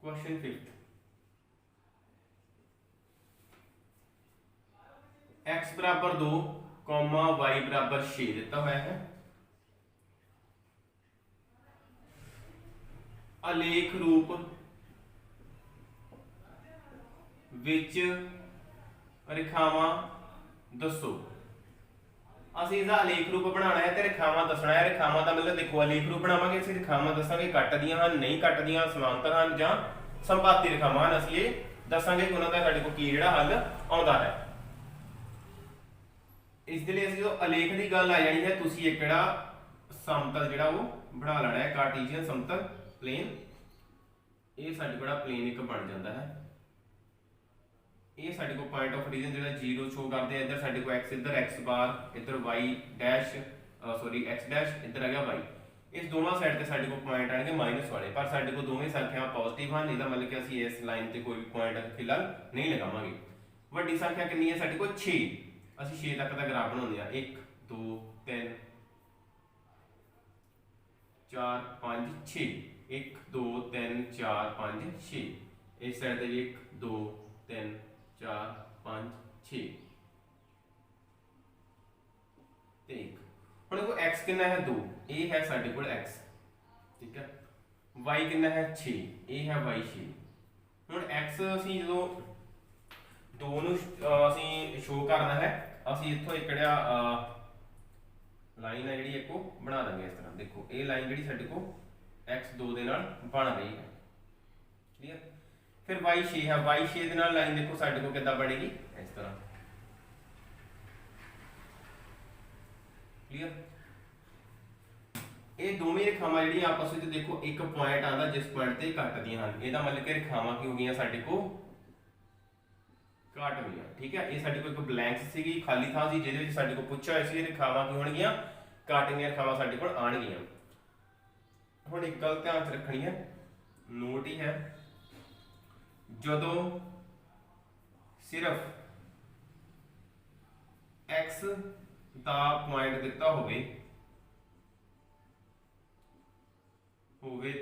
Question 5 x बराबर 2 comma y बराबर 6 दिता हुआ है। आलेख रूप विच रेखावां दसो। असीं इसदा आलेख रूप बनाना है तो रेखावां दसना है। रेखावां का मतलब देखो आलेख रूप बनावांगे असीं रेखावां दसांगे कटदियां हन नहीं कटदियां समांतर हन जां संपाती रेखावां हन। असीं ये दसांगे कि उन्हां दा साडे कोल की जिहड़ा हल आउंदा है। इस दे लई असीं जो आलेख दी गल आ जानी है तुसीं एक जिहड़ा समतल जिहड़ा वो बना लेना है कार्टेशियन समतल प्लेन। ये साडे कोल प्लेन एक बन जाता है। ये साडे को पॉइंट ऑफ ओरिजिन जिहड़ा 0 शो करदे हैं। इधर साडे को x इधर x बार इधर y dash sorry x dash इधर आ गया y। इस दोनों साइड ते साडे को पॉइंट आएंगे माइनस वाले पर साडे को दोवें संख्या पॉजिटिव हैं। इसदा मतलब कि असीं इस लाइन ते कोई भी पॉइंट फिलहाल नहीं लगावांगे। वड्डी संख्या कितनी है साडे को 6। असीं 6 तक दा ग्राफ बनाउंदे आ 1 2 3 4 5 6 1 2 3 4 5 6। इस साइड ते 1 2 3 4 5 6 ते 1। हुण देखो x कितना है 2 ये है साडे कोल x ठीक है। y कितना है 6 ये है y 6। हुण x असीं जो 2 नूं असीं शो करना है असीं इत्थों एक जिहड़ा लाइन है जिहड़ी एक बना देंगे इस तरह। देखो ये लाइन जिहड़ी साडे को x2 दे नाल बन रही है क्लियर। फिर y6 है y6 दे नाल लाइन देखो साडे को किद्दां बनेगी इस तरह क्लियर। ये दोवें रेखावां जिहड़ियां आपस विच देखो एक पॉइंट आंदा जिस पॉइंट ते कटदियां हन। इहदा मतलब कि रेखावां की हो गईयां साडे को कट गईयां ठीक है। ये साडे को एक ब्लैंक सीगी खाली थां सी जिहदे विच साडे को पुछया होया सी रेखावां की होणगीਆਂ कटदियां रेखावां साडे कोल आणगीਆਂ। हुण एक गल ध्यान च रखनी है नोट ही है जदों सिर्फ x दा पॉइंट दिता होवे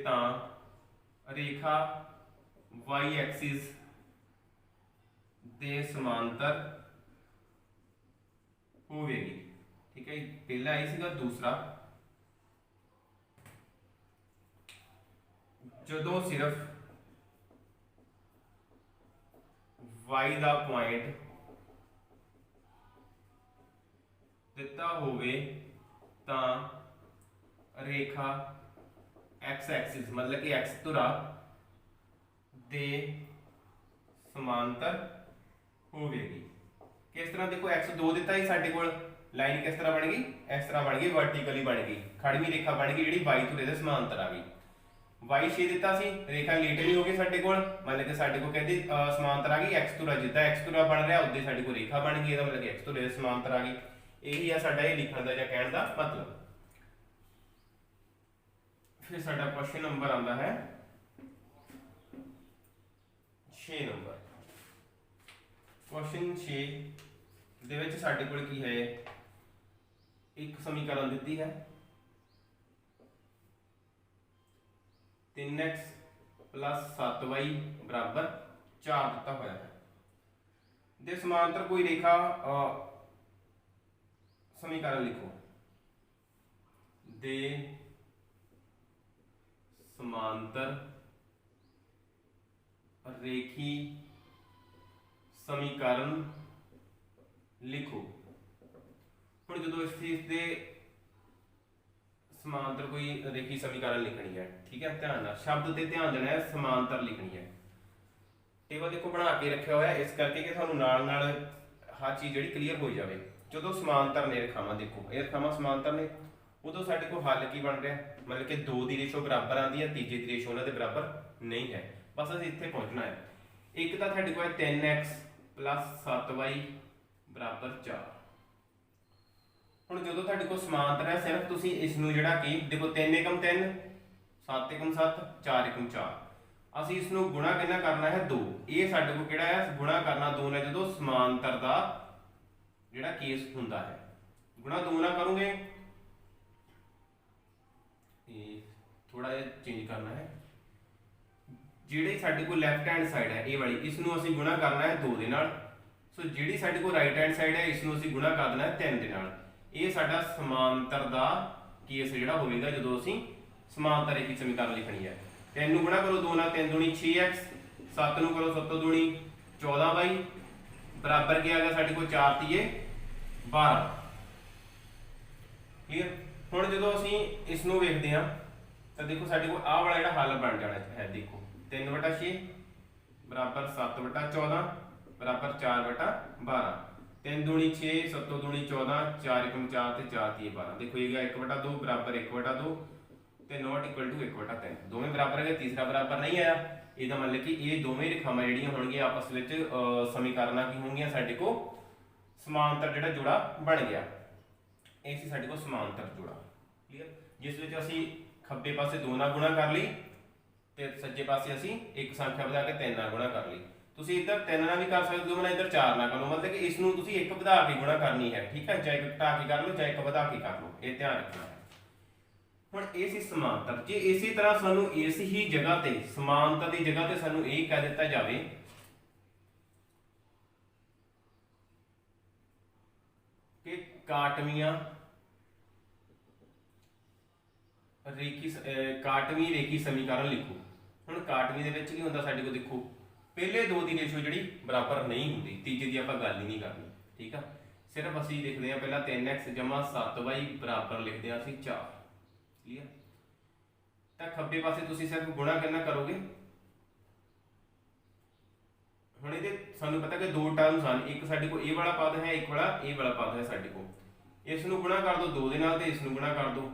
तां रेखा y एक्सिस दे समांतर होवेगी ठीक है। पहला आई सीगा। दूसरा जदों सिर्फ y दा पॉइंट दिता होवे तां रेखा x एक्सिस मतलब कि x धुरा दे समांतर होवेगी। किस तरह देखो x2 दिता ही साडे कोल लाइन किस तरह बन गई इस तरह बन गई वर्टिकली बन गई खड़वी रेखा बन गई जिहड़ी y धुरे दे समांतर आ गई। y6 दिता सी रेखा लेटली हो गई साडे कोल मतलब कि साडे को कहदी समांतर आ गई x धुरा जिद्दां x धुरा बन रहा उद्दे साडे को रेखा बन गई। मतलब कि x धुरे दे समांतर आ गई। यही है साडा ये लिखण दा जां कहण दा मतलब। फिर साडा क्वेश्चन नंबर आंदा है 6 नंबर। क्वेश्चन 6 दे विच साडे कोल की है एक समीकरण दिती है 3x + 7y बराबर 4 दिता होया है। दे समांतर कोई रेखा समीकरण लिखो। दे समांतर रेखी समीकरण लिखो। हुण जदों इस दे समांतर कोई रेखी समीकरण लिखनी है ठीक है। ध्यान नाल शब्द ते ध्यान देना है समांतर लिखनी है। टेबल देखो बना के रखा हुआ है इस करके कि थानू नाल नाल हर चीज़ जिहड़ी क्लीयर हो जाए। जदों समांतर ने रेखावां देखो ये रेखावां समांतर ने उदों साडे कोल हल की बन रहा मतलब कि 2 की रेशो बराबर आती है तीजे की रेशो उन्हां दे बराबर नहीं है। बस असीं इत्थे पहुंचना है। एक तो साडे कोल 3x + 7y बराबर 4। हुण जदों साडे कोल समांतर है सिर्फ तुसीं इस नूं जिहड़ा कि देखो 3 × 3 7 × 7 4 × 4 असीं इस नूं गुणा कितना करना है 2। ये साडे कोल किहड़ा है गुणा करना 2 ने जदों समांतर दा जिहड़ा केस हुंदा है गुणा 2 ना करोगे थोड़ा जिहा चेंज करना है ਜਿਹੜੀ ਸਾਡੇ ਕੋਲ ਲੈਫਟ ਹੈਂਡ ਸਾਈਡ ਹੈ ਇਹ ਵਾਲੀ, ਇਸ ਨੂੰ ਅਸੀਂ ਗੁਣਾ ਕਰਨਾ ਹੈ 2 ਦੇ ਨਾਲ। ਸੋ ਜਿਹੜੀ ਸਾਡੇ ਕੋਲ ਰਾਈਟ ਹੈਂਡ ਸਾਈਡ ਹੈ ਇਸ ਨੂੰ ਅਸੀਂ ਗੁਣਾ ਕਰ ਦੇਣਾ ਹੈ 3 ਦੇ ਨਾਲ। ਇਹ ਸਾਡਾ ਸਮਾਂਤਰ ਦਾ ਕੇਸ ਜਿਹੜਾ ਹੋਵੇਗਾ ਜਦੋਂ ਅਸੀਂ ਸਮਾਂਤਰ ਰੇਖੀ ਸਮੀਕਰਨ ਲਿਖਣੀ ਹੈ। 3 ਨੂੰ ਗੁਣਾ ਕਰੋ 2 ਨਾਲ, 3 ਦੂਣੀ 6x, 7 ਨੂੰ ਕਰੋ 7 ਦੂਣੀ 14y, ਬਰਾਬਰ ਕੀ ਆ ਗਿਆ ਸਾਡੇ ਕੋਲ 4 ਤੀਏ 12। ਕਲੀਅਰ। ਹੁਣ ਜਦੋਂ ਅਸੀਂ ਇਸ ਨੂੰ ਵੇਖਦੇ ਹਾਂ ਤਾਂ ਦੇਖੋ ਸਾਡੇ ਕੋਲ ਆਹ ਵਾਲਾ ਜਿਹੜਾ ਹੱਲ ਬਣ ਜਾਣਾ ਹੈ। ਦੇਖੋ 3/6 ਬਰਾਬਰ 7/14 ਬਰਾਬਰ 4/12। 3 ਦੂਣੀ 6, 7 ਦੂਣੀ 14, 4 × 4 ਤੇ 4 ਤੀਏ 12। ਦੇਖੋ ਇਹ ਗਿਆ 1/2 ਬਰਾਬਰ 1/2 ਤੇ ਨੋਟ ਇਕੁਅਲ ਟੂ 1/3। ਦੋਵੇਂ ਬਰਾਬਰ ਹੈ, ਤੀਸਰਾ ਬਰਾਬਰ ਨਹੀਂ ਆਇਆ। ਇਹਦਾ ਮਤਲਬ ਕਿ ਇਹ ਦੋਵੇਂ ਰੇਖਾਵਾਂ ਜਿਹੜੀਆਂ ਹੋਣਗੀਆਂ ਆਪਸ ਵਿੱਚ ਸਮੀਕਰਨਾਂ ਕੀ ਹੋਣਗੀਆਂ, ਸਾਡੇ ਕੋਲ ਸਮਾਂਤਰ ਜਿਹੜਾ ਜੋੜਾ ਬਣ ਗਿਆ। ਇਹ ਸੀ ਸਾਡੇ ਕੋਲ ਸਮਾਂਤਰ ਜੋੜਾ। ਕਲੀਅਰ। ਜਿਸ ਵਿੱਚ ਅਸੀਂ ਖੱਬੇ ਪਾਸੇ 2 ਨਾਲ ਗੁਣਾ ਕਰ ਲਈ ਤੇ ਸੱਜੇ ਪਾਸੇ ਅਸੀਂ ਇੱਕ ਸੰਖਿਆ ਵਧਾ ਕੇ 3 ਨਾਲ ਗੁਣਾ ਕਰ ਲਈ। ਤੁਸੀਂ ਇੱਧਰ 3 ਨਾਲ ਵੀ ਕਰ ਸਕਦੇ ਹੋ, ਇੱਧਰ 4 ਨਾਲ ਕਰੋ, ਮਤਲਬ ਕਿ ਇਸ ਨੂੰ ਤੁਸੀਂ ਇੱਕ ਵਧਾ ਕੇ ਗੁਣਾ ਕਰਨੀ ਹੈ। ਠੀਕ ਹੈ, ਚਾਹੇ ਇੱਕ ਘਟਾ ਕੇ ਕਰ ਲਓ ਚਾਹੇ ਇੱਕ ਵਧਾ ਕੇ ਕਰ ਲਓ, ਇਹ ਧਿਆਨ ਰੱਖਣਾ ਹੈ। ਹੁਣ ਇਹ ਸੀ ਸਮਾਂਤਰ। ਜੇ ਇਸੇ ਤਰ੍ਹਾਂ ਸਾਨੂੰ ਇਸ ਹੀ ਜਗ੍ਹਾ ਤੇ ਸਮਾਂਤਰ ਦੀ ਜਗ੍ਹਾ ਤੇ ਸਾਨੂੰ ਇਹ ਕਹਿ ਦਿੱਤਾ ਜਾਵੇ ਕਿ ਕਾਟਵੀਂ ਰੇਖੀ ਸਮੀਕਰਨ ਲਿਖੋ। ਹੁਣ ਕਾਟਵੀਂ ਦੇ ਵਿੱਚ ਕੀ ਹੁੰਦਾ ਸਾਡੇ ਕੋਲ, ਦੇਖੋ ਪਹਿਲੇ 2 ਦੀ ਰੇਸ਼ੋ ਜਿਹੜੀ ਬਰਾਬਰ ਨਹੀਂ ਹੁੰਦੀ, ਤੀਜੇ ਦੀ ਆਪਾਂ ਗੱਲ ਹੀ ਨਹੀਂ ਕਰਨੀ। ਠੀਕ ਆ, ਸਿਰਫ ਅਸੀਂ ਲਿਖਦੇ ਹਾਂ ਪਹਿਲਾਂ 3x = 7y ਬਰਾਬਰ ਲਿਖਦੇ ਹਾਂ ਅਸੀਂ 4। ਕਲੀਅਰ। ਤਾਂ ਖੱਬੇ ਪਾਸੇ ਤੁਸੀਂ ਸਿਰਫ ਗੁਣਾ ਕਿੰਨਾ ਕਰੋਗੇ। ਹੁਣ ਇਹਦੇ ਸਾਨੂੰ ਪਤਾ ਕਿ 2 ਟਰਮਸ ਹਨ, ਇੱਕ ਸਾਡੇ ਕੋਲ ਇਹ ਵਾਲਾ ਪਦ ਹੈ, ਇੱਕ ਵਾਲਾ ਇਹ ਵਾਲਾ ਪਦ ਹੈ ਸਾਡੇ ਕੋਲ। ਇਸ ਨੂੰ ਗੁਣਾ ਕਰ ਦਿਓ 2 ਦੇ ਨਾਲ ਤੇ ਇਸ ਨੂੰ ਗੁਣਾ ਕਰ ਦਿਓ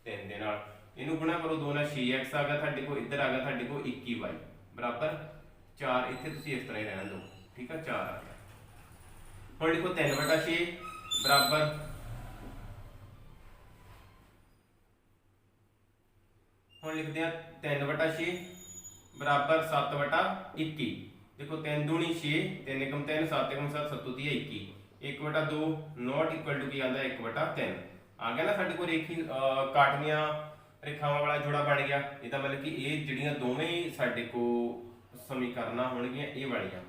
3 ਦੇ ਨਾਲ। ਇਹਨੂੰ ਗੁਣਾ ਕਰੋ 2 ਨਾਲ 6x ਆ ਗਿਆ ਸਾਡੇ ਕੋਲ, ਇੱਧਰ ਆ ਗਿਆ ਸਾਡੇ ਕੋਲ 21y ਬਰਾਬਰ 4। ਇੱਥੇ ਤੁਸੀਂ ਇਸ ਤਰ੍ਹਾਂ ਹੀ ਰਹਿਣ ਦਿਓ। ਠੀਕ ਆ, 4 ਆ ਗਿਆ। ਹੁਣ ਲਿਖੋ 3/6 ਬਰਾਬਰ ਹੁਣ ਲਿਖਦੇ ਆ 3/6 ਬਰਾਬਰ 7/21। ਦੇਖੋ 3 ਦੂਣੀ 6, 3 × 3 7 × 7 7 ਤੀਏ 21, 1/2 ਨੋਟ ਇਕੁਅਲ ਟੂ ਕੀ ਆਂਦਾ 1/3 ਆ ਗਿਆ ਨਾ ਸਾਡੇ ਕੋਲ ਰੇਖੀ ਕਾਟਵੀਆਂ ਰੇਖਾਵਾਂ ਵਾਲਾ ਜੋੜਾ ਬਣ ਗਿਆ। ਇਹਦਾ ਮਤਲਬ ਕਿ ਇਹ ਜਿਹੜੀਆਂ ਦੋਵੇਂ ਸਾਡੇ ਕੋਲ ਸਮੀਕਰਨਾਂ ਹੋਣਗੀਆਂ ਇਹ ਵਾਲੀਆਂ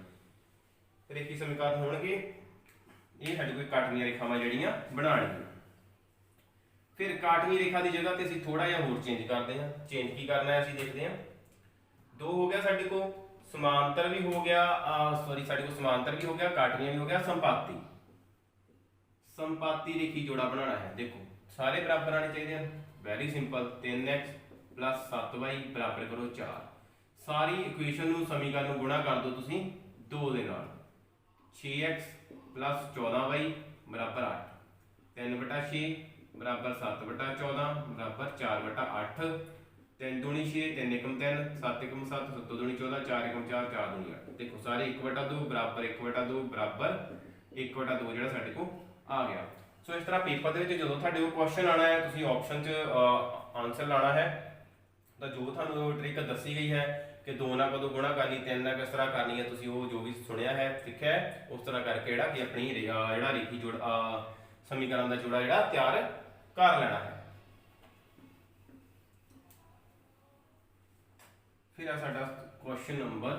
ਰੇਖੀ ਸਮੀਕਰਨ ਹੋਣਗੇ, ਇਹ ਸਾਡੇ ਕੋਲ ਕਾਟਵੀਆਂ ਰੇਖਾਵਾਂ ਜਿਹੜੀਆਂ ਬਣਾਉਣਗੀਆਂ। ਫਿਰ ਕਾਟਵੀਂ ਰੇਖਾ ਦੀ ਜਗ੍ਹਾ ਤੇ ਅਸੀਂ ਥੋੜਾ ਜਿਹਾ ਹੋਰ ਚੇਂਜ ਕਰਦੇ ਹਾਂ। ਚੇਂਜ ਕੀ ਕਰਨਾ ਹੈ ਅਸੀਂ ਦੇਖਦੇ ਹਾਂ। 2 ਹੋ ਗਿਆ ਸਾਡੇ ਕੋਲ, ਸਮਾਂਤਰ ਵੀ ਹੋ ਗਿਆ, ਸਾਡੇ ਕੋਲ ਸਮਾਂਤਰ ਵੀ ਹੋ ਗਿਆ, ਕਾਟਵੀਆਂ ਵੀ ਹੋ ਗਿਆ, ਸੰਪਾਤੀ ਰੇਖੀ ਜੋੜਾ ਬਣਾਉਣਾ ਹੈ। ਦੇਖੋ ਸਾਰੇ ਬਰਾਬਰ ਆਣੇ ਚਾਹੀਦੇ ਹਨ। ਵੈਰੀ ਸਿੰਪਲ, 3x + 7y ਬਰਾਬਰ ਕਰੋ 4। ਸਾਰੀ ਇਕੁਏਸ਼ਨ ਨੂੰ ਸਮੀਕਰਨ ਨੂੰ ਗੁਣਾ ਕਰ ਦਿਓ ਤੁਸੀਂ 2 ਦੇ ਨਾਲ। 6x + 14y ਬਰਾਬਰ 8। 3/6 बराबर 7/14 बराबर 4/8। 3 दूनी 6, 3 × 3 7 × 7 7 दूनी 14, 4 × 4 4 दूनी 8। देखो सारे 1/2 बराबर 1/2 बराबर 1/2 ਜਿਹੜਾ ਸਾਡੇ ਕੋ ਆ ਗਿਆ। ਸੋ ਇਸ ਤਰ੍ਹਾਂ ਪੇਪਰ ਦੇ ਵਿੱਚ ਜਦੋਂ ਤੁਹਾਡੇ ਕੋਲ ਕੁਐਸਚਨ ਆਣਾ ਹੈ ਤੁਸੀਂ ਆਪਸ਼ਨ 'ਚ ਆਨਸਰ ਲਾਣਾ ਹੈ। ਤਾਂ ਜੋ ਤੁਹਾਨੂੰ ਟ੍ਰਿਕ ਦੱਸੀ ਗਈ ਹੈ ਕਿ 2 ਨਾਲ ਕਦੋਂ ਗੁਣਾ ਕਰਨੀ, 3 ਨਾਲ ਕਿਸ ਤਰ੍ਹਾਂ ਕਰਨੀ ਹੈ, ਤੁਸੀਂ ਉਹ ਜੋ ਵੀ ਸੁਣਿਆ ਹੈ ਸਿੱਖਿਆ ਹੈ ਉਸ ਤਰ੍ਹਾਂ ਕਰਕੇ ਜਿਹੜਾ ਕਿ ਆਪਣੀ ਜਿਹੜਾ ਰੇਖੀ ਜੋੜ ਸਮੀਕਰਨ ਦਾ ਜੋੜਾ ਜਿਹੜਾ ਤਿਆਰ कर लेना है। फिर है साडा क्वेश्चन नंबर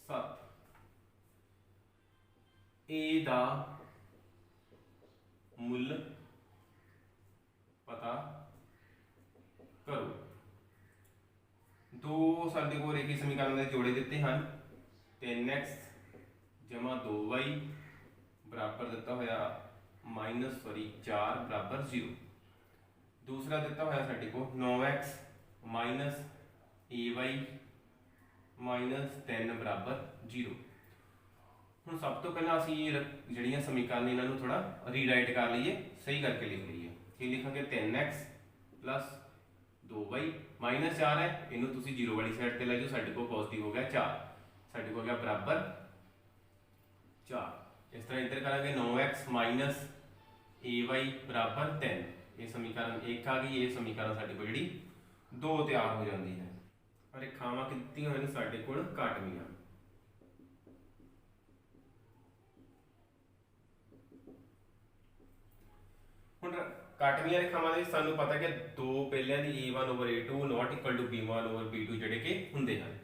7। ए दा मुल पता करो। 2 साडे को रेखी समीकरण के जोड़े दिते हैं। 3x = 2y बराबर दिता होया -4 बराबर 0। दूसरा दिता होया साडे को 9x - ay -3 बराबर 0। हुण सब तो पहला असीं जिहड़ियां समीकरण इन्हां नूं थोड़ा रीराइट कर लईए, सही करके लिख लईए। की लिखांगे 3x + 2y -4 है, इनू तुसीं 0 वाली साइड ते ले जाओ, साडे को पॉजिटिव हो गया 4, साडे को हो गया बराबर 4। इस तरह इधर करेंगे 9x - ay बराबर 3। ये समीकरण 1 आ गई। ये समीकरण साडे को जिहड़ी 2 तैयार हो जाती है। रेखावां कितनियां होईयां साडे कोल काटवीआं। हुण ਕਾਟਵੀਆਂ ਰੇਖਾਵਾਂ ਦੇ ਸਾਨੂੰ ਪਤਾ ਕਿ ਦੋ ਪਹਿਲਿਆਂ ਦੀ a1/a2 not equal to b1/b2 ਜਿਹੜੇ ਕਿ ਹੁੰਦੇ ਹਨ।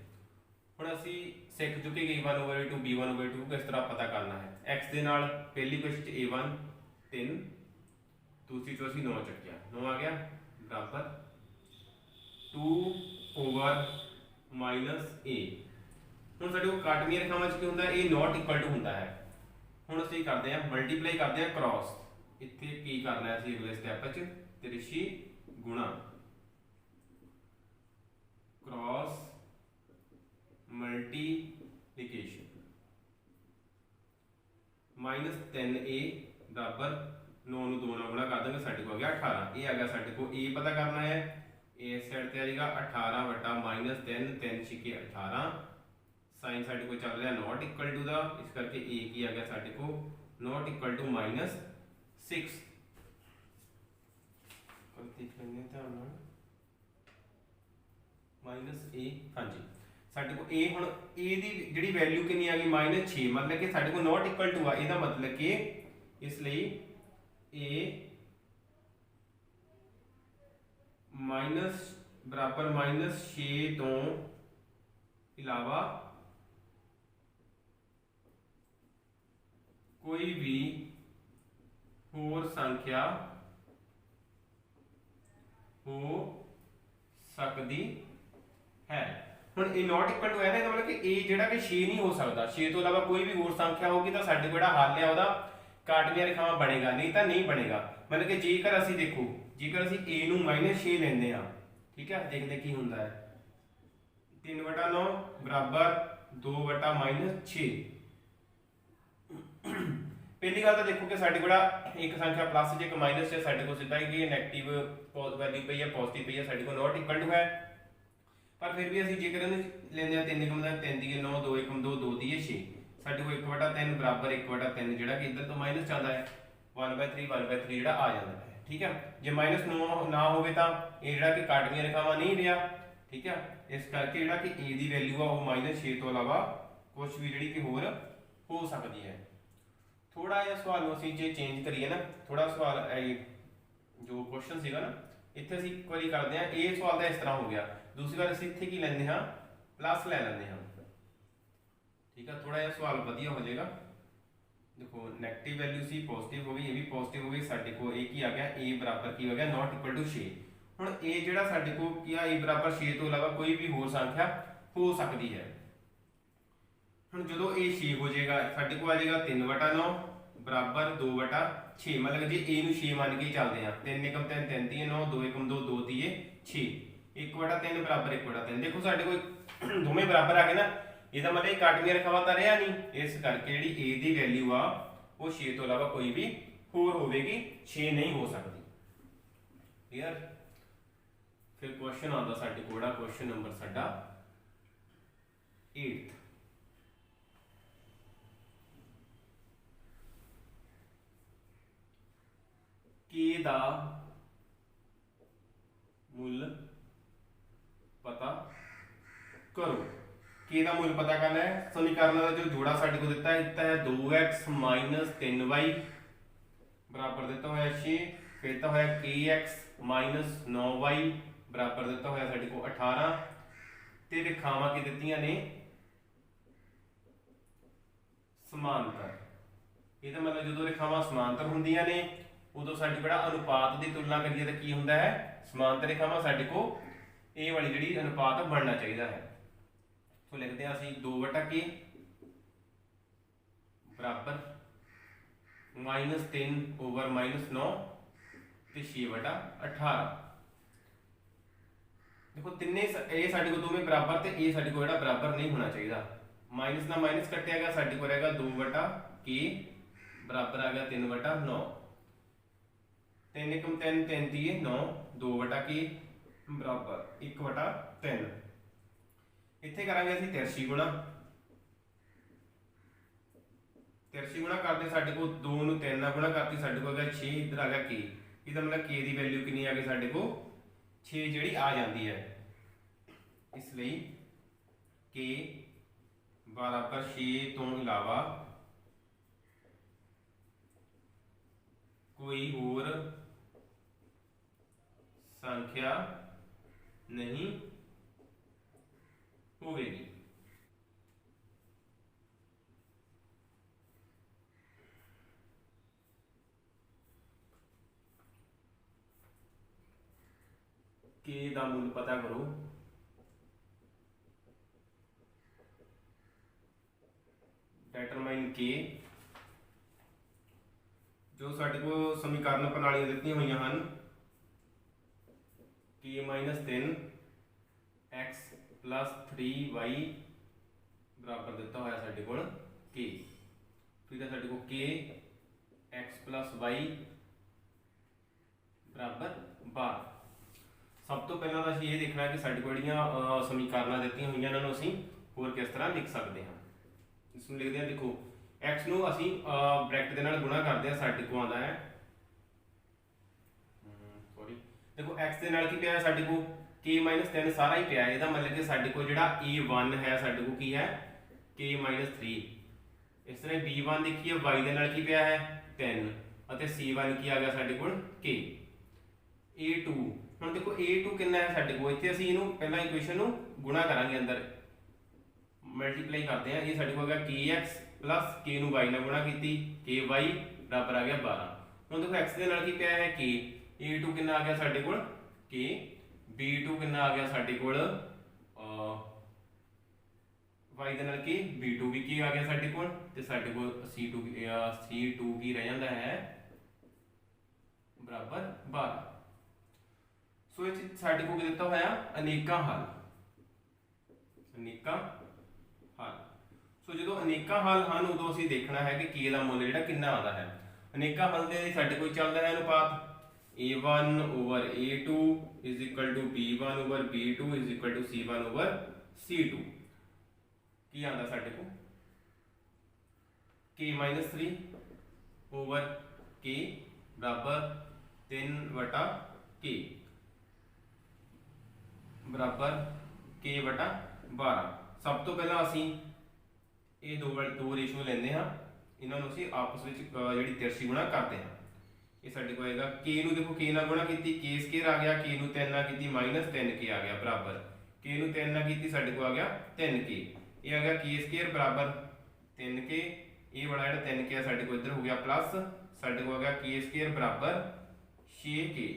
ਹੁਣ ਅਸੀਂ ਸਿੱਖ ਚੁੱਕੇ ਕਿ a1/a2 b1/2 ਕਿਸ ਤਰ੍ਹਾਂ ਪਤਾ ਕਰਨਾ ਹੈ। x ਦੇ ਨਾਲ ਪਹਿਲੀ ਕੁਐਸਚਨ ਚ a1 3, दूसरी चो असं 9 चुकिया, 9 आ गया बराबर 2/-a। ਹੁਣ ਸਾਡੇ ਕੋਲ ਕਾਟਵੀਆਂ ਰੇਖਾਵਾਂ ਚ ਕੀ ਹੁੰਦਾ ਇਹ ਨਾਟ ਇਕੁਅਲ ਟੂ ਹੁੰਦਾ ਹੈ। ਹੁਣ ਅਸੀਂ ਕਰਦੇ ਹਾਂ ਮਲਟੀਪਲਾਈ ਕਰਦੇ ਹਾਂ ਕ੍ਰਾਸ, ਇੱਥੇ ਕੀ ਕਰਨਾ ਹੈ ਅਸੀਂ ਅਗਲੇ ਸਟੈਪ ਚ ਤ੍ਰਿਸ਼ੀ ਗੁਣਾ ਕ੍ਰਾਸ ਮਲਟੀਪਲੀਕੇਸ਼ਨ -3a बराबर 9 ਨੂੰ 2 ਨਾਲ ਗੁਣਾ ਕਰ ਦਾਂਗੇ ਸਾਡੇ ਕੋਲ ਆ ਗਿਆ 18। ਇਹ ਆ ਗਿਆ ਸਾਡੇ ਕੋਲ a ਪਤਾ ਕਰਨਾ ਹੈ, ਇਸ ਸਾਈਡ ਤੇ ਆ ਜਾਏਗਾ 18 ਵਟਾ -3, 3 ਛਿਕੇ 18, ਸਾਈਨ ਸਾਡੇ ਕੋਲ ਚੱਲ ਰਿਹਾ ਨਾਟ ਇਕੁਅਲ ਟੂ ਦਾ, ਇਸ ਕਰਕੇ a ਕੀ ਆ ਗਿਆ ਸਾਡੇ ਕੋਲ ਨਾਟ ਇਕੁਅਲ ਟੂ -6। ਕਰ ਦੇਖ ਲੈਂਦੇ ਹਾਂ ਧਿਆਨ ਨਾਲ -a, ਹਾਂਜੀ ਸਾਡੇ ਕੋਲ a ਹੁਣ a ਦੀ ਜਿਹੜੀ ਵੈਲਿਊ ਕਿੰਨੀ ਆ ਗਈ -6, मतलब कि ਸਾਡੇ ਕੋਲ ਨਾਟ ਇਕੁਅਲ ਟੂ ਆ, ਇਹਦਾ मतलब कि ਇਸ ਲਈ a माइनस बराबर -6 तो इलावा कोई भी होर संख्या हो सकती है। ਹੁਣ ਇਹ ਨਾਟ ਇਕੁਅਲ ਟੂ ਹੈ ਨਾ, ਇਹਦਾ मतलब कि a ਜਿਹੜਾ ਕਿ 6 ਨਹੀਂ ਹੋ ਸਕਦਾ, 6 ਤੋਂ ਇਲਾਵਾ ਕੋਈ ਵੀ ਹੋਰ ਸੰਖਿਆ ਹੋਗੀ ਤਾਂ ਸਾਡੇ ਕੋਲ ਜਿਹੜਾ ਹੱਲ ਹੈ ਉਹਦਾ ਕਾਟਵੀਆਂ ਰੇਖਾਵਾਂ ਬਣੇਗਾ, नहीं तो नहीं बनेगा। मतलब कि जेकर ਅਸੀਂ देखो जेकर ਅਸੀਂ a ਨੂੰ -6 ਲੈਂਦੇ ਆ, ठीक है, देखते की ਹੁੰਦਾ है 3/9 बराबर 2/-6। पहली गल तो देखो कि ਸਾਡੇ ਕੋਲ एक संख्या प्लस च एक माइनस च ਸਾਡੇ ਕੋਲ ਸਿੱਧਾ ਹੀ ਨੈਗੇਟਿਵ वैल्यू ਪਈ ਹੈ, पॉजिटिव ਪਈ ਹੈ, ਸਾਡੇ ਕੋਲ नॉट इक्वल टू है। पर फिर भी ਅਸੀਂ जेकर ਇਹਨੂੰ ਲੈਂਦੇ ਆ 3 ਦੀ 9 2 1 2 2 ਦੀ 6, ਸਾਡੇ ਕੋਲ 1/3 बराबर 1/3 ਜਿਹੜਾ ਕਿ ਇੱਧਰ ਤੋਂ ਮਾਈਨਸ ਜਾਂਦਾ ਹੈ 1/3 1/3 ਜਿਹੜਾ ਆ ਜਾਂਦਾ ਹੈ, ठीक है। ਜੇ -9 ਨਾ ਹੋਵੇ ਤਾਂ ਇਹ ਜਿਹੜਾ ਕਿ ਕਾਟਵੀਆਂ ਰੇਖਾਵਾਂ ਨਹੀਂ ਰਿਹਾ, ठीक है। ਇਸ ਕਰਕੇ ਜਿਹੜਾ ਕਿ a ਦੀ ਵੈਲਿਊ ਆ ਉਹ -6 ਤੋਂ ਇਲਾਵਾ ਕੁਝ ਵੀ ਜਿਹੜੀ ਕਿ ਹੋਰ ਹੋ ਸਕਦੀ ਹੈ। ਥੋੜਾ ਜਿਹਾ ਸਵਾਲ ਨੂੰ ਅਸੀਂ ਜੇ ਚੇਂਜ ਕਰੀਏ ਨਾ, ਥੋੜਾ ਸਵਾਲ ਜੋ ਕੁਐਸਚਨ ਸੀਗਾ ਨਾ ਇੱਥੇ ਅਸੀਂ ਇੱਕ ਵਾਰੀ ਕਰਦੇ ਹਾਂ, ਇਹ ਸਵਾਲ ਦਾ ਇਸ ਤਰ੍ਹਾਂ ਹੋ ਗਿਆ, दूसरी बार ਅਸੀਂ ਇੱਥੇ ਕੀ ਲੈਂਦੇ ਹਾਂ प्लस ਲੈ ਲੈਂਦੇ ਹਾਂ, ठीक है। थोड़ा जिहा सवाल वधिया हो जाएगा। देखो नेगेटिव वैल्यू सी पॉजिटिव हो गई, ये भी पॉजिटिव हो गई, साडे को a की आ गया a बराबर की हो गया नॉट इक्वल टू 6। हुण a जिहड़ा साडे को की a बराबर 6 तो इलावा कोई भी होर संख्या हो सकती है। हुण जदों a 6 हो जाएगा साडे को आ जाएगा 3/9 बराबर 2/6, मतलब जे a ਨੂੰ 6 मान के चलते हैं 3 × 3 3 × 9 2 × 2 2 × 6, 1/3 बराबर 1/3। देखो साडे को दोवें बराबर आ गए ना, ਇਹਦਾ मतलब ਇਹ ਕਾਟਵੀਆਂ ਰੇਖਾਵਾਂ ਤਾਂ ਰਿਹਾ ਨਹੀਂ, ਇਸ ਕਰਕੇ ਜਿਹੜੀ a ਦੀ ਵੈਲਿਊ ਆ ਉਹ 6 ਤੋਂ ਇਲਾਵਾ ਕੋਈ ਵੀ ਹੋਰ ਹੋਵੇਗੀ, 6 ਨਹੀਂ ਹੋ ਸਕਦੀ। ਕਲੀਅਰ। ਫਿਰ ਕੁਐਸਚਨ ਆਉਂਦਾ ਸਾਡੇ ਕੋਲ, ਕੁਐਸਚਨ ਨੰਬਰ ਸਾਡਾ 8th। k ਦਾ ਮੁੱਲ पता करो। k ਦਾ ਮੁੱਲ पता करना है। समीकरण का जो जोड़ा साडे को दिता है 2x - 3y बराबर दिता होया 6, फिर दिता होया kx - 9y बराबर दिता होया साडे को 18 ते रेखावां की दित्तियां ने समांतर। ਇਹਦਾ मतलब ਜਦੋਂ रेखावां समांतर ਹੁੰਦੀਆਂ ਨੇ ਉਦੋਂ ਸਾਡੀ ਜਿਹੜਾ अनुपात ਦੀ तुलना करिए ਤਾਂ ਕੀ ਹੁੰਦਾ है, समांतर रेखावां साडे को ਇਹ वाली ਜਿਹੜੀ अनुपात बनना चाहिए है। तो लिखते हैं असं 2/k बराबर -3/-9 ते 6/18। देखो तिन्ने ये साडे को दोवें बराबर ते ये साडे को जेड़ा बराबर नहीं होना चाहिए। माइनस ना माइनस कटिया गया, साडे को रहेगा 2/k बराबर आ गया 3/9, 3 × 3 3 × 9 2/k बराबर 1/3। इत्थे करांगे असीं तिरछी गुणा, तिरछी गुणा करते साडे को 2 ਨੂੰ 3 ਨਾਲ गुणा करती साडे को आ गया 6, इधर आ गया k। ਇਹਦਾ मतलब k ਦੀ वैल्यू कितनी आ गई साडे को 6 ਜਿਹੜੀ आ जाती है, इसलिए k बराबर 6 ਤੋਂ ਇਲਾਵਾ कोई होर संख्या नहीं होगी। के दा मूल पता करो, डिटरमाइन के जो साडे को समीकरण प्रणालियां दित्तियां हुई हैं के माइनस 3 एक्स प्लस 3y बराबर दिता होया साडे कोल के, फिर है साडे को के एक्स प्लस वाई बराबर 12। सब तो पहला असीं ये देखना कि साडे कोल जिहड़ियां समीकरण दित्तियां हुई इन्हां नूं असीं होर किस तरह लिख सकते हैं। इसमें लिखते हैं, देखो एक्स नूं असीं ब्रैकेट दे नाल गुणा करते हैं, साडे को आंदा है सॉरी देखो एक्स दे नाल की पिया साडे को k माइनस 3 सारा ही पिया, इहदा मतलब कि साडे को जिहड़ा a1 है साडे को की है k माइनस 3। इस तरह b1 देखिए y दे नाल की पिया है 3 ਅਤੇ c1 की आ गया साडे कोल k। a2 ਹੁਣ देखो a2 कितना है साडे को, इत्थे ਅਸੀਂ ਇਹਨੂੰ ਪਹਿਲਾਂ ਇਕੁਏਸ਼ਨ ਨੂੰ ਗੁਣਾ ਕਰਾਂਗੇ, अंदर मल्टीप्लाई करते हैं, ये साडे को आ गया kx प्लस k ਨੂੰ y ਨਾਲ गुणा कीती ky बराबर आ गया 12। ਹੁਣ देखो x ਦੇ ਨਾਲ ਕੀ ਪਿਆ ਹੈ k, a2 कितना आ गया साडे कोल k, b2 कितना आ गया साडे कोल y ਦੇ ਨਾਲ k, b2 भी k आ गया साडे कोल ते साडे कोल c2 की रह जाता है बराबर 12। सो इस साडे को दिता होया अनेका हल, अनेका हल। सो जो अनेका हल हैं उदों असीं देखना है कि k दा मुल जिहड़ा कितना आता है। अनेका हल दे साडे कोल चलदा है अनुपात a1 over a2 is equal to b1 over b2 is equal to c1 over c2। की आंदा साडे को k माइनस 3 ओवर k बराबर 3 बटा k बराबर k बटा 12। सब तो पहला असी ये दो रेशो लेंदे हां, इन्हां नूं असीं आपस विच जिहड़ी तिरछी गुणा करते हैं। ये साडे को आएगा k नूं देखो k नाल गुणा कीती k स्क्वायर आ गया, k नूं 3 नाल कीती माइनस 3k आ गया बराबर k नूं 3 नाल कीती साडे को आ गया 3k, ये आ गया k स्क्वायर बराबर 3k, ये वाला जिहड़ा 3k है साडे को इधर हो गया प्लस साडे को आ गया k स्क्वायर बराबर 6k,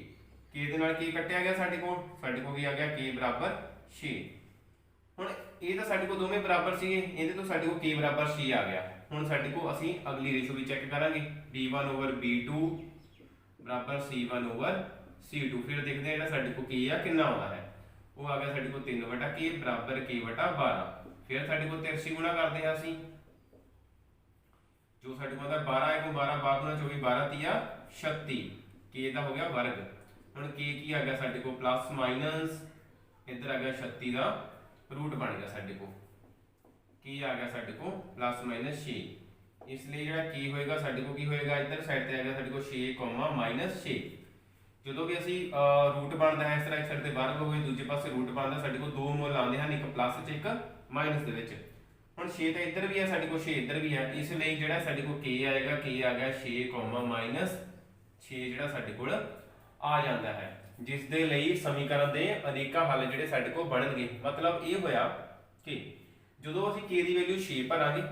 k दे नाल k कट्टिया गया साडे को की आ गया k बराबर 6। हुण ये तो साडे को दोवें बराबर सीगे, इहदे तो साडे को k बराबर 6 आ गया। हुण साडे को असीं अगली रेशो भी चेक करांगे b1 ओवर b2 बराबर c1 ओवर c2। फिर देखते हैं जिहड़ा साडे को k आ कितना आउंदा है, वो आ गया साडे को 3 बटा k बराबर k बटा 12। फिर साडे को तिरछी गुणा करते हैं असीं, जो साडे को आंदा 12 है 12 12 24 12 तिया 36, k दा हो गया वर्ग। हुण k की आ गया साडे को प्लस माइनस इधर आ गया 36 का रूट बन गया साडे को, की आ गया साडे को प्लस माइनस 6, इसलिए जिहड़ा की होएगा साडे को की होएगा इधर साइड ते आ गया साडे को 6 माइनस 6। जो भी असी रूट बनता है इस तरह एक साइड ते वर्ग हो गए, दूजे पासे रूट बनता साडे को दो मुल आंदे हैं, एक प्लस च एक माइनस दे विच। हुण 6 तो इधर भी है साडे को 6 इधर भी है, इसलिए जिहड़ा साडे को k आएगा k आ गया 6 माइनस 6 जिहड़ा साडे कोल आ जाता है, जिस दे लई समीकरण दे अनेका हल जिहड़े साडे को बनणगे। मतलब ये होया कि जदों असीं k दी वैल्यू 6 भरांगे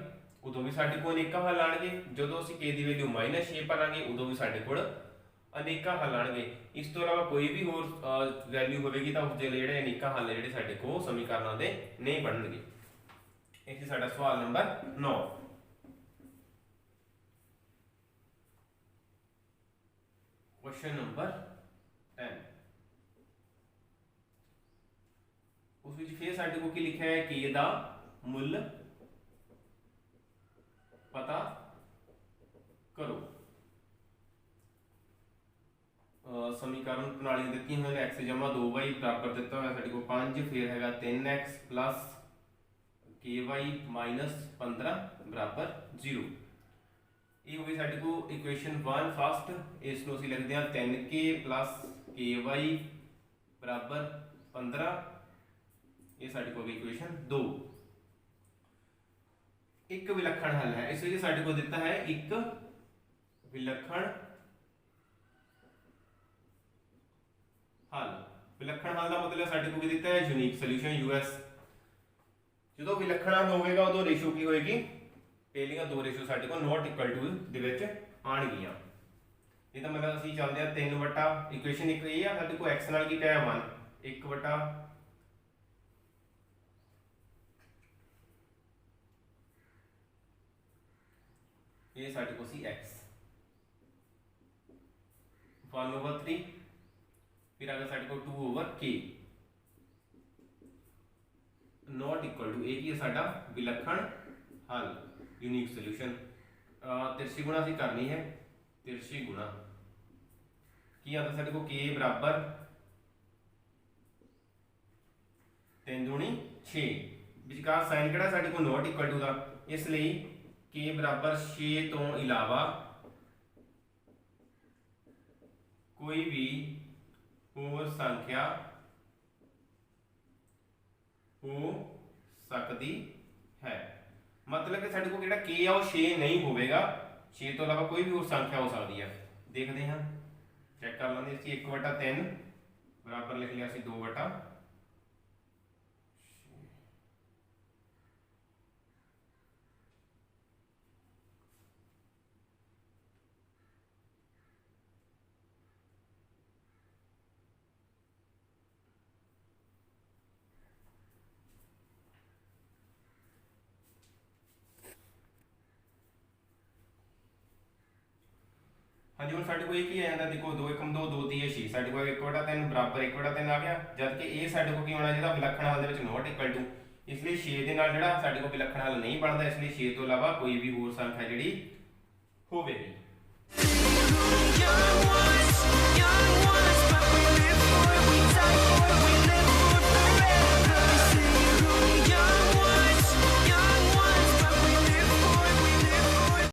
उदों भी साडे कोल अनेका हल आणगे, जदों असीं k दी वैल्यू माइनस 6 भरांगे उदों भी साडे कोल अनेका हल आणगे। इस तो इलावा कोई भी होर वैल्यू होवेगी तां उस दे लई जिहड़े अनेका हल जिहड़े साडे कोल समीकरणां दे नहीं बनणगे। इह साडा सवाल नंबर 9। क्वेश्चन नंबर 10 उस विच फिर साडे को की लिखा है k दा मुल पता करो। समीकरण प्रणाली दी हुई है x जमा 2y बराबर दिता हुआ साडे को 5, फिर हैगा 3x प्लस ky माइनस 15 बराबर 0। ये होगी साडे को इक्वेशन 1 फर्स्ट, इसको असीं लिखते हैं 3k प्लस ky बराबर 15, ये साडे को इक्वेशन 2। एक विलक्षण हल है, इस वजह साडे को दिता है एक विलक्षण हल। ਵਿਲੱਖਣ ਹੱਲ ਦਾ ਮਤਲਬ ਸਾਡੇ ਕੋਲ ਕੀ ਦਿੱਤਾ ਹੈ ਯੂਨੀਕ ਸੋਲੂਸ਼ਨ ਯੂਐਸ। ਜਦੋਂ ਵਿਲੱਖਣ ਹੱਲ ਹੋਵੇਗਾ ਉਦੋਂ ਰੇਸ਼ੋ ਕੀ ਹੋਏਗੀ, ਪਹਿਲੀਆਂ ਦੋ ਰੇਸ਼ੋ ਸਾਡੇ ਕੋਲ ਨੋਟ ਇਕੁਅਲ ਟੂ ਦੇ ਵਿੱਚ ਆਣਗੀਆਂ। ਇਹਦਾ ਮਤਲਬ ਅਸੀਂ ਚੱਲਦੇ ਆ 3 ਵਟਾ ਇਕੁਏਸ਼ਨ ਇੱਕ ਇਹ ਆ ਸਾਡੇ ਕੋਲ x ਨਾਲ ਕੀ ਪਿਆ 1 1 ਵਟਾ ਇਹ ਸਾਡੇ ਕੋਲ ਸੀ x 1/3 फिर अगर साढ़े को 2/k नॉट इक्वल टू एक ही है साडा विलक्षण हल यूनिक सोल्यूशन। तिरछी गुणा असीं करनी है, तिरछी गुणा की आता साडे को k बराबर 3 दूनी 6 विचकार साइन किहड़ा साडे को नॉट इक्वल टू दा, इसलिए k बराबर 6 तो इलावा कोई भी होर संख्या हो सकती है। मतलब कि साडे को किहड़ा k आ 6 नहीं होवेगा, 6 तो इलावा कोई भी होर संख्या हो सकती है। देखते हैं चेक कर लेंगे इसी 1/3 बराबर लिख लिया 2/। हाँ जी हम साढ़े को एक ही है देखो 2 एकम 2 2 3 6 साढ़े को 1/3 बराबर 1/3 आ गया, जबकि ये साढ़े को की होना चाहिए विलक्षण हल दे विच नॉट इक्वल टू, इसलिए 6 दे नाल जिहड़ा साढ़े को विलक्षण हल नहीं बनता, इसलिए 6 तो इलावा कोई भी होर संख्या जिहड़ी होवेगी।